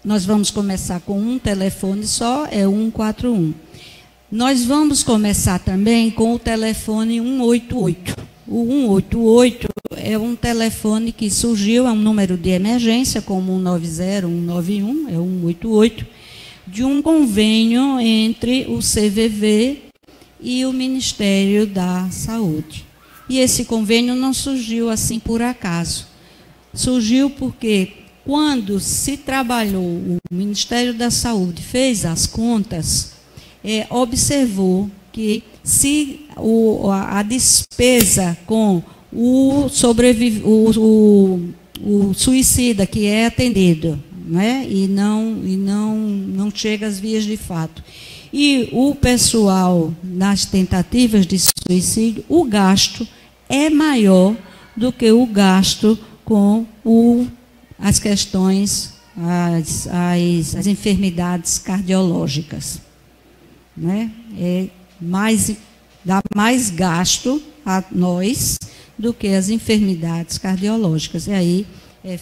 Speaker 4: nós vamos começar com um telefone só, é 141. Nós vamos começar também com o telefone 188. O 188 é um telefone que surgiu, é um número de emergência, como 190, 191, é 188, de um convênio entre o CVV e o Ministério da Saúde. E esse convênio não surgiu assim por acaso. Surgiu porque quando se trabalhou, o Ministério da Saúde fez as contas, observou que se a despesa com o suicida que é atendido, né, e não chega às vias de fato, e o pessoal nas tentativas de suicídio, o gasto é maior do que o gasto com as questões, as enfermidades cardiológicas, né? Dá mais gasto a nós do que as enfermidades cardiológicas. E aí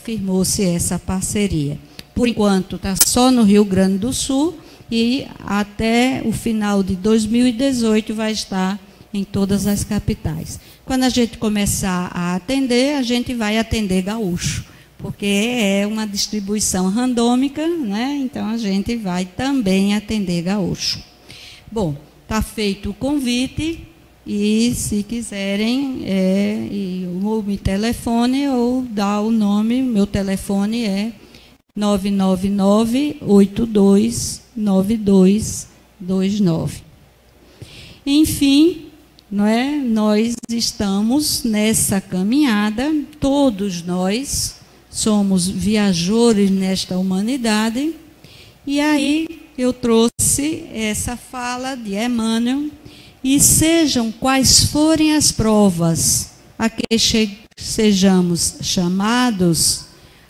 Speaker 4: firmou-se essa parceria. Por enquanto está só no Rio Grande do Sul e até o final de 2018 vai estar em todas as capitais. Quando a gente começar a atender, a gente vai atender gaúcho, porque é uma distribuição randômica, né? Então a gente vai também atender gaúcho. Bom, está feito o convite e, se quiserem, ou me telefone ou dá o nome, meu telefone é 999-829229. Enfim, nós estamos nessa caminhada, todos nós somos viajores nesta humanidade, e aí eu trouxe essa fala de Emmanuel: e sejam quais forem as provas a que sejamos chamados,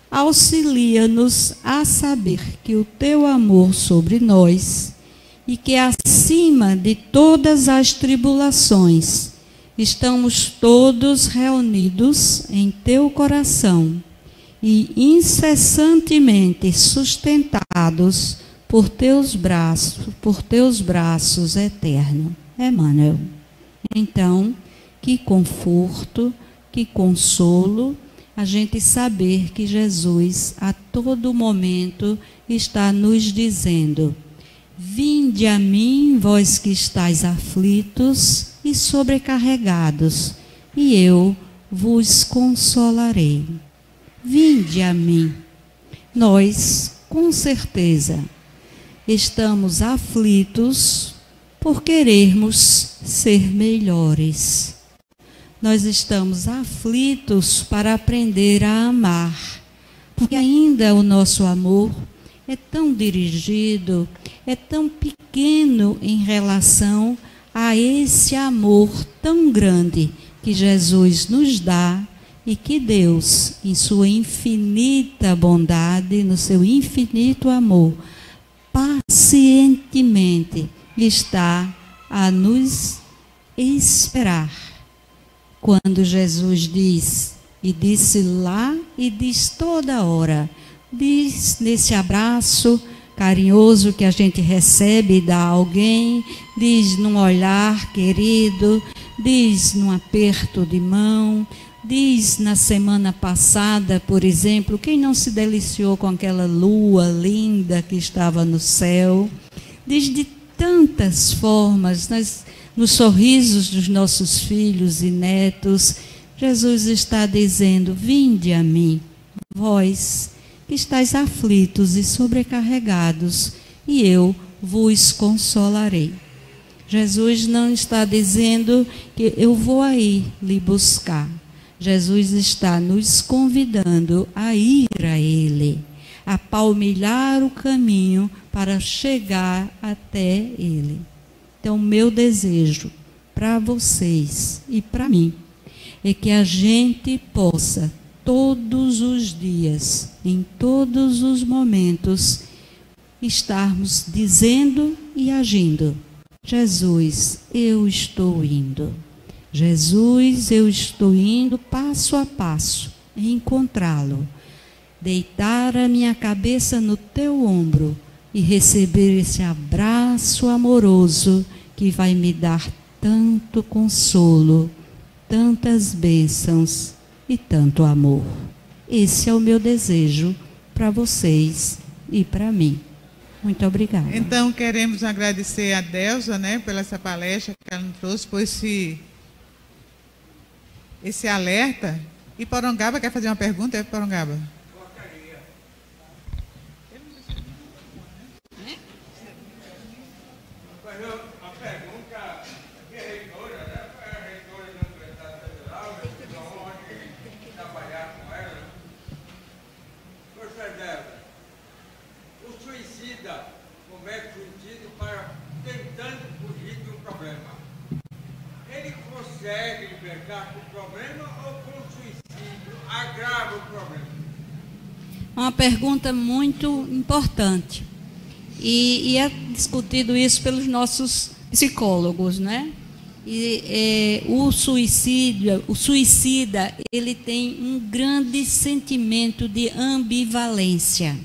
Speaker 4: auxilia-nos a saber que o teu amor sobre nós, e que acima de todas as tribulações, estamos todos reunidos em teu coração e incessantemente sustentados por teus braços eternos. Emmanuel. Então, que conforto, que consolo, a gente saber que Jesus a todo momento está nos dizendo: vinde a mim, vós que estáis aflitos e sobrecarregados, e eu vos consolarei. Vinde a mim. Nós, com certeza, estamos aflitos por querermos ser melhores. Nós estamos aflitos para aprender a amar, porque ainda o nosso amor é tão dirigido, é tão pequeno em relação a esse amor tão grande que Jesus nos dá e que Deus, em sua infinita bondade, no seu infinito amor, pacientemente está a nos esperar. Quando Jesus diz, e disse lá e diz toda hora, diz nesse abraço carinhoso que a gente recebe de alguém, diz num olhar querido, diz num aperto de mão, diz na semana passada, por exemplo, quem não se deliciou com aquela lua linda que estava no céu, diz de tantas formas, nos sorrisos dos nossos filhos e netos. Jesus está dizendo: vinde a mim, vós que estáis aflitos e sobrecarregados, e eu vos consolarei. Jesus não está dizendo que eu vou aí lhe buscar. Jesus está nos convidando a ir a Ele, a palmilhar o caminho para chegar até Ele. Então, meu desejo para vocês e para mim é que a gente possa, todos os dias, em todos os momentos, estarmos dizendo e agindo: Jesus, eu estou indo. Jesus, eu estou indo passo a passo, encontrá-lo. Deitar a minha cabeça no teu ombro e receber esse abraço amoroso que vai me dar tanto consolo, tantas bênçãos e tanto amor. Esse é o meu desejo para vocês e para mim. Muito obrigada.
Speaker 1: Então, queremos agradecer a Delza, né, pela essa palestra que ela nos trouxe, por esse alerta. E Porongaba quer fazer uma pergunta? É, Porongaba?
Speaker 14: Consegue libertar com o problema ou com o suicídio agrava o problema?
Speaker 4: Uma pergunta muito importante. E é discutido isso pelos nossos psicólogos, né? O suicida, ele tem um grande sentimento de ambivalência.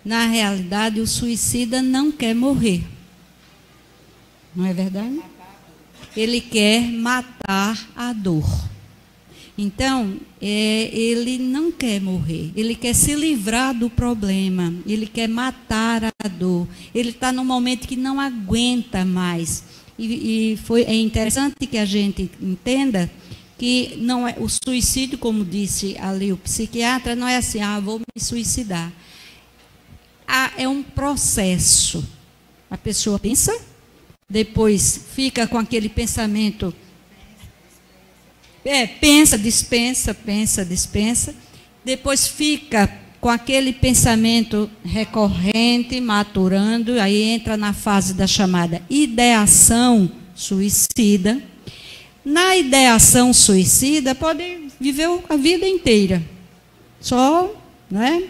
Speaker 4: Na realidade, o suicida não quer morrer. Não é verdade? Ele quer matar a dor. Então, ele não quer morrer, ele quer se livrar do problema, ele quer matar a dor. Ele está num momento que não aguenta mais. É interessante que a gente entenda que não é, o suicídio, como disse ali o psiquiatra, não é assim, vou me suicidar. É um processo. A pessoa pensa, depois fica com aquele pensamento, pensa, dispensa, depois fica com aquele pensamento recorrente, maturando, aí entra na fase da chamada ideação suicida. Na ideação suicida, pode viver a vida inteira, só, né?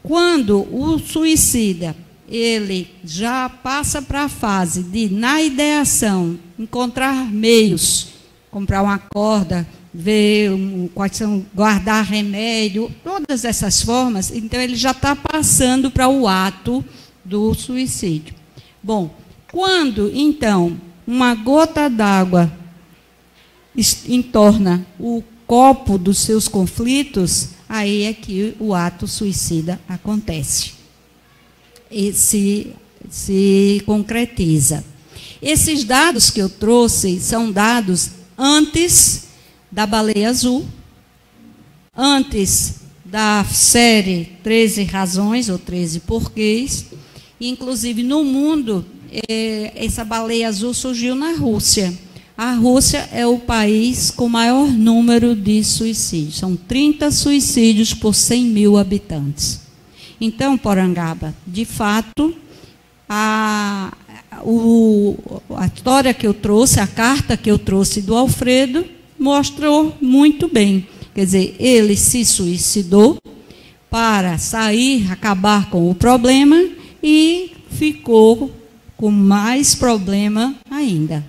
Speaker 4: Quando o suicida ele já passa para a fase de, na ideação, encontrar meios, comprar uma corda, ver quais são, guardar remédio, todas essas formas, então ele já está passando para o ato do suicídio. Bom, quando, então, uma gota d'água entorna o copo dos seus conflitos, aí é que o ato suicida acontece. E se concretiza. Esses dados que eu trouxe são dados antes da Baleia Azul, antes da série 13 Razões ou 13 Porquês. Inclusive, no mundo, essa Baleia Azul surgiu na Rússia. A Rússia é o país com maior número de suicídios. São 30 suicídios por 100 mil habitantes. Então, Porangaba, de fato, a história que eu trouxe, a carta que eu trouxe do Alfredo, mostrou muito bem. Quer dizer, ele se suicidou para sair, acabar com o problema e ficou com mais problema ainda,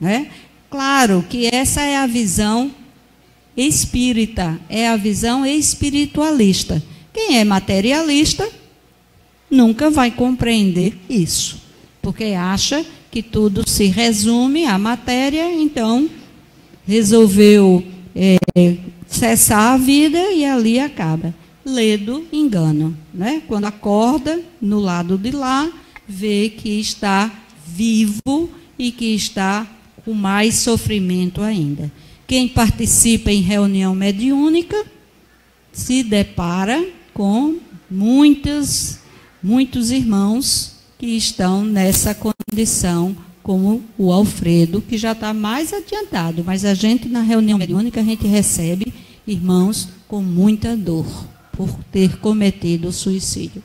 Speaker 4: né? Claro que essa é a visão espírita, é a visão espiritualista. Quem é materialista nunca vai compreender isso, porque acha que tudo se resume à matéria, então resolveu cessar a vida e ali acaba. Ledo engano, né? Quando acorda no lado de lá, vê que está vivo e que está com mais sofrimento ainda. Quem participa em reunião mediúnica se depara com muitos irmãos que estão nessa condição, como o Alfredo, que já está mais adiantado, mas a gente, na reunião mediúnica, a gente recebe irmãos com muita dor, por ter cometido o suicídio.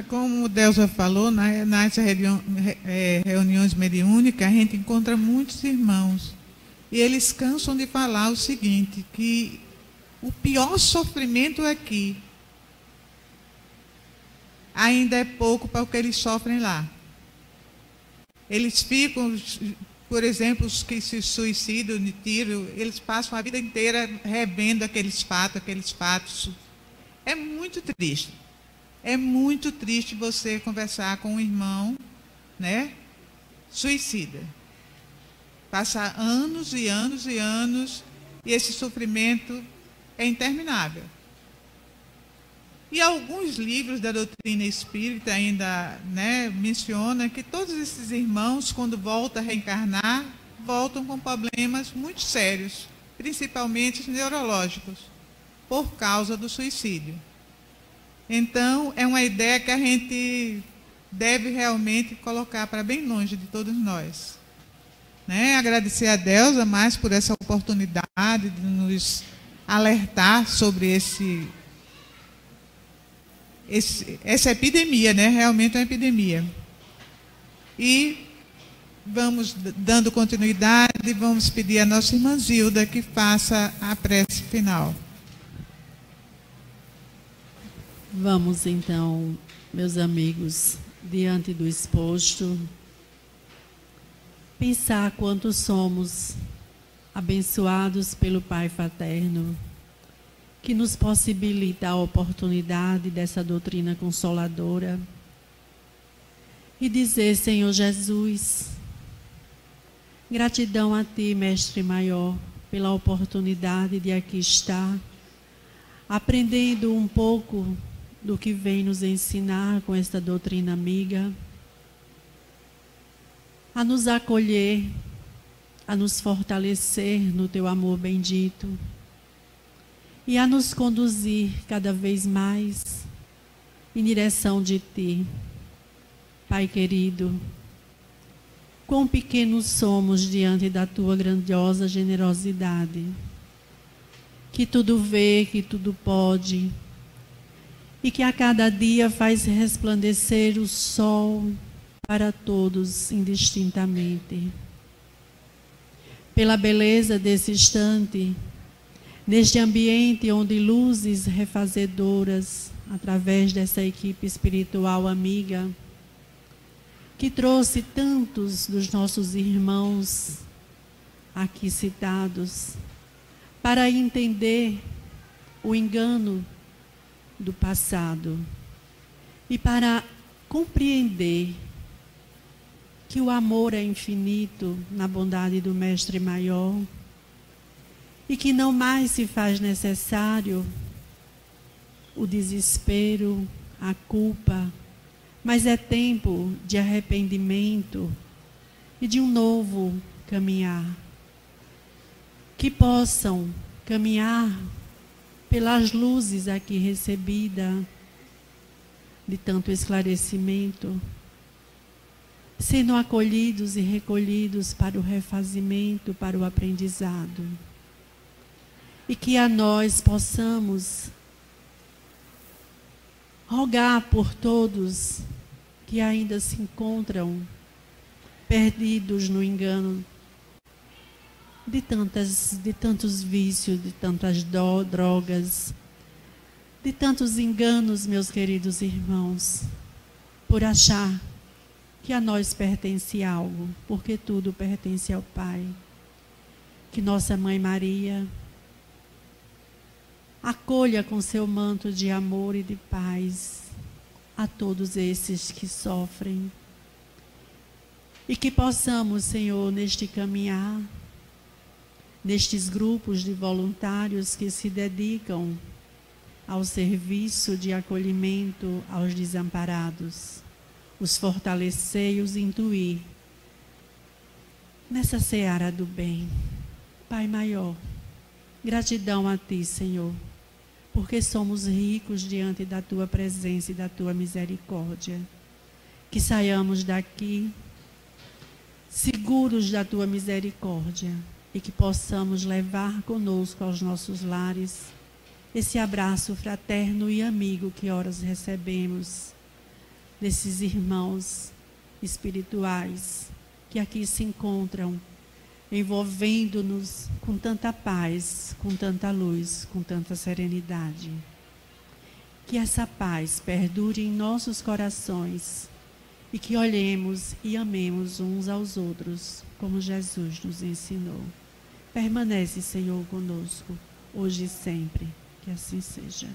Speaker 1: Como o Delza falou, nas reuniões mediúnicas, a gente encontra muitos irmãos. E eles cansam de falar o seguinte, que o pior sofrimento aqui ainda é pouco para o que eles sofrem lá. Eles ficam, por exemplo, os que se suicidam de tiro, eles passam a vida inteira revendo aqueles fatos. É muito triste. É muito triste você conversar com um irmão, né, suicida. Passar anos e anos e anos, e esse sofrimento é interminável. E alguns livros da doutrina espírita ainda, né, mencionam que todos esses irmãos, quando voltam a reencarnar, voltam com problemas muito sérios, principalmente os neurológicos, por causa do suicídio. Então, é uma ideia que a gente deve realmente colocar para bem longe de todos nós. Né? Agradecer a Delza mais por essa oportunidade de nos alertar sobre essa epidemia, né? Realmente é uma epidemia. E vamos dando continuidade, vamos pedir a nossa irmã Zilda que faça a prece final.
Speaker 15: Vamos então, meus amigos, diante do exposto, pensar quanto somos abençoados pelo Pai Fraterno, que nos possibilita a oportunidade dessa doutrina consoladora, e dizer, Senhor Jesus, gratidão a Ti, Mestre Maior, pela oportunidade de aqui estar, aprendendo um pouco do que vem nos ensinar com esta doutrina amiga, a nos acolher, a nos fortalecer no Teu amor bendito e a nos conduzir cada vez mais em direção de Ti. Pai querido, quão pequenos somos diante da Tua grandiosa generosidade, que tudo vê, que tudo pode, e que a cada dia faz resplandecer o sol para todos indistintamente. Pela beleza desse instante, neste ambiente onde luzes refazedoras, através dessa equipe espiritual amiga, que trouxe tantos dos nossos irmãos aqui citados, para entender o engano do passado e para compreender que o amor é infinito na bondade do Mestre Maior e que não mais se faz necessário o desespero, a culpa, mas é tempo de arrependimento e de um novo caminhar. Que possam caminhar pelas luzes aqui recebidas, de tanto esclarecimento, sendo acolhidos e recolhidos para o refazimento, para o aprendizado. E que a nós possamos rogar por todos que ainda se encontram perdidos no engano de tantos vícios, de tantas drogas, de tantos enganos, meus queridos irmãos, por achar que a nós pertence algo, porque tudo pertence ao Pai. Que nossa Mãe Maria acolha com seu manto de amor e de paz a todos esses que sofrem. E que possamos, Senhor, neste caminhar, nestes grupos de voluntários que se dedicam ao serviço de acolhimento aos desamparados, os fortalecer e os intuir nessa seara do bem. Pai maior, gratidão a Ti, Senhor, porque somos ricos diante da Tua presença e da Tua misericórdia. Que saiamos daqui seguros da Tua misericórdia e que possamos levar conosco aos nossos lares esse abraço fraterno e amigo que horas recebemos desses irmãos espirituais que aqui se encontram, envolvendo-nos com tanta paz, com tanta luz, com tanta serenidade. Que essa paz perdure em nossos corações e que olhemos e amemos uns aos outros, como Jesus nos ensinou. Permanece, Senhor, conosco, hoje e sempre. Que assim seja.